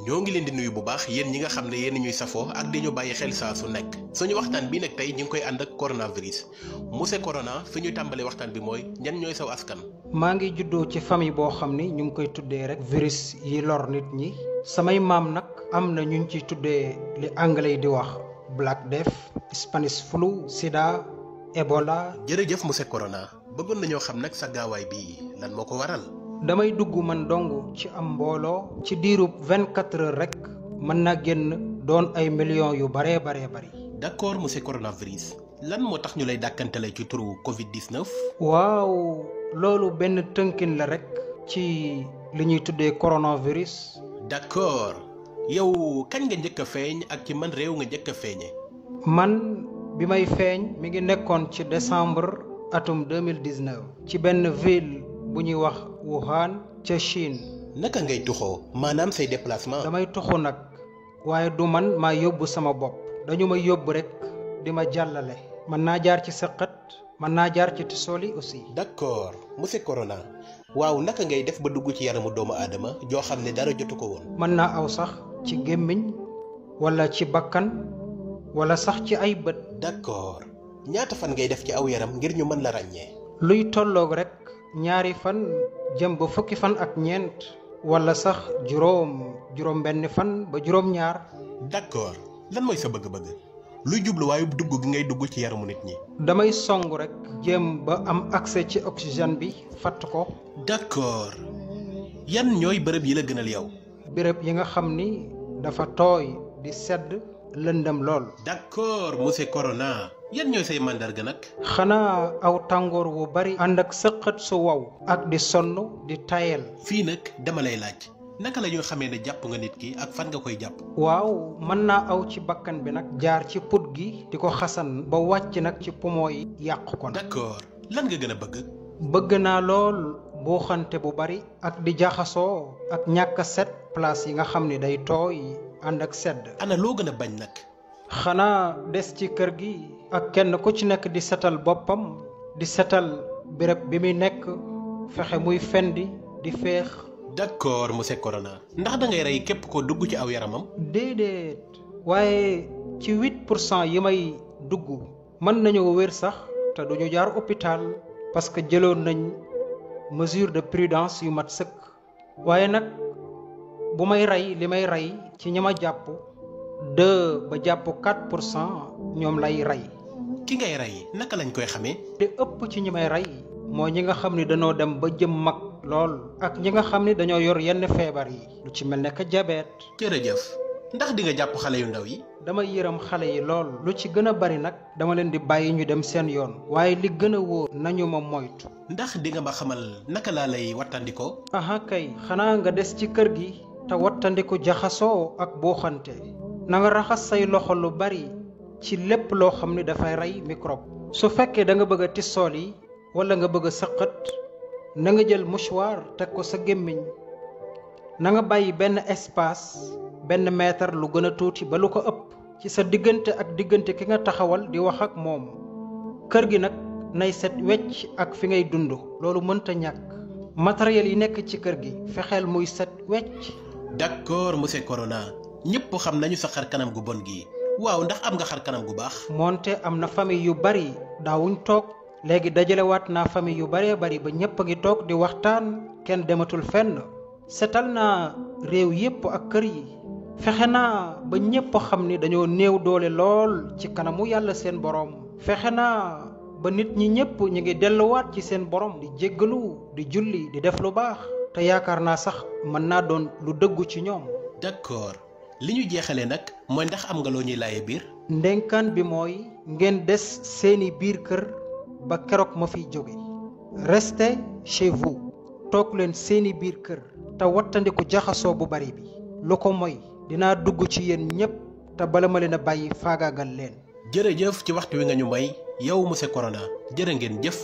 ñoo ngi leen di nuyu bu baax yéen ñi nga xam ne yéen ñuy safoo ak di ñu bàyyi xel saa su nekk suñu waxtaan bi nag tey ñu ngi koy ànd ak coronavirus monsieur Corona fi ñuy tàmbalee waxtaan bi mooy ñan ñooy saw askan. maa ngi juddoo ci famille boo xam ni ñu ngi koy tuddee rek virus yi lor nit ñi samay maam nag am na ñu ciy tuddee li anglais yi di wax Black Death, Spanish flu, Sida, Ebola. jërëjëf monsieur Corona bëggoon nañoo xam nag sa gaawaay bi lan moo ko waral. damay dugg man dong ci am mbooloo ci diirub 24 heures rek mën naa génn doon ay millions yu baree bari. d'accord monsieur coronavirus lan moo tax ñu lay dàkkantale ci turu Covid 19. waaw loolu benn tënkin la rek ci li ñuy tuddee coronavirus. d'accord yow kañ nga njëkk a feeñ ak ci man réew nga njëkk a feeñe. man bi may feeñ mi ngi nekkoon ci décembre atum 2019 ci benn ville bu ñuy wax Wuhan ca Chine. naka ngay tuxoo maanaam say déplacement. damay tuxu nag waaye du man maa yóbbu sama bopp dañu ma yóbbu rek di ma jàllale. mën naa jaar ci sëqat mën naa jaar ci tisoli aussi. d'accord monsieur Corona waaw naka ngay def ba dugg ci yaramu doomu aadama joo xam ne dara jotu ko woon. mën naa aw sax ci gémmiñ wala ci bakkan wala sax ci ay bët. d'accord ñaata fan ngay def ci aw yaram ngir ñu mën la ràññee. luy tolloog rek ñaari fan jëm ba fukki fan ak ñeent wala sax juróom benn fan ba juróom ñaar. d'accord lan mooy sa bëgg-bëgg luy jubluwaayu dugg gi ngay dugg ci yaramu nit ñi. damay song rek jéem ba am accès ci oxygène bi fatt ko. d'accord yan ñooy bërëb yi la gënal yow. béréb yi nga xam ni dafa tooy di sedd lëndëm lool. d'accord monsieur Corona yan ñooy say màndarga nag. xanaa aw tàngoor wu bari ànd ak sëqët su wow ak di sonn di tayel. fii nag dama lay laaj naka la ñuy xamee ne jàpp nga nit ki ak fan nga koy jàpp. waaw mën naa aw ci bakkan bi nag jaar ci put gi di ko xasan ba wàcc nag ci poumon yi yàq ko. d'accord lan nga gën a bëgg. bëgg naa lool buuxante bu bari ak di jaxasoo ak ñàkk set place yi nga xam ni day tooy ànd ak sedd. ana loo gën a bañ nag. xanaa des ci kër gi ak kenn ku ci nekk di setal boppam di setal béréb bi muy nekk fexe muy fendi di féex. d'accord monsieur Corona ndax da ngay rey képp ko dugg ci aw yaramam. déedéet waaye ci 8% yi may dugg mën nañoo wér sax te duñu jaar hôpital parce que jëloon nañ mesure de prudence yu mat sëkk. waaye nag bu may rey li may rey ci ñi ma jàpp 2 ba jàpp 4% ñoom lay rey. ki ngay rey naka lañ koy xamee. te ëpp ci ñi may rey moo ñi nga xam ni dañoo dem ba jëm mag lool ak ñi nga xam ni dañoo yor yenn feebar yi lu ci mel ne que diabète. jërëjëf ndax di nga jàpp xale yu ndaw yi. dama yërëm xale yi lool lu ci gën a bari nag dama leen di bàyyi ñu dem seen yoon waaye li gën a wóor nañu ma moytu. ndax di nga ma xamal naka laa lay wattandikoo. aha kay xanaa nga des ci kër gi te wattandiku jaxasoo ak buuxante na nga raxas say loxo lu bari ci lépp loo xam ni dafay rey microbe. su fekkee da nga bëgg a tissool yi wala nga bëgg a sëqat na nga jël mouchoir teg ko sa gémmiñ na nga bàyyi benn espace benn mètre lu gën a tuuti ba lu ko ëpp ci sa diggante ak diggante ki nga taxawal di wax ak moom. kër gi nag nay set wecc ak fi ngay dund loolu mënta ñàkk matériel yi nekk ci kër gi fexeel muy set wecc. d'accord monsieur Corona ñëpp xam nañu sa xar kanam gu bon gi waaw ndax am nga xar kanam gu baax. moonte am na famille yu bari daawuñ toog léegi dajalewaat naa famille yu baree bari ba ñëpp a ngi toog di waxtaan kenn dematul fenn. setal naa réew yépp ak kër yi fexe naa ba ñëpp xam ni dañoo néew doole lool ci kanamu yàlla seen borom. fexe naa ba nit ñi ñëpp ñu ngi delluwaat ci seen borom di jéggalu di julli di def lu baax te yaakaar naa sax mën naa doon lu dëggu ci ñoom. d'accord li ñu jeexalee nag mooy ndax am nga loo ñuy laaye biir. ndénkaan bi mooy ngeen des seeni biir kër ba keroog ma fiy jóge. restez chez vous toog leen seeni biir kër te wattandiku jaxasoo bu bari bi lu ko moy dinaa dugg ci yéen ñépp te bala ma leen a bàyyi faagaagal leen. jërëjëf ci waxtu wi nga ñu may yow monsieur Corona jërë ngeen jëf.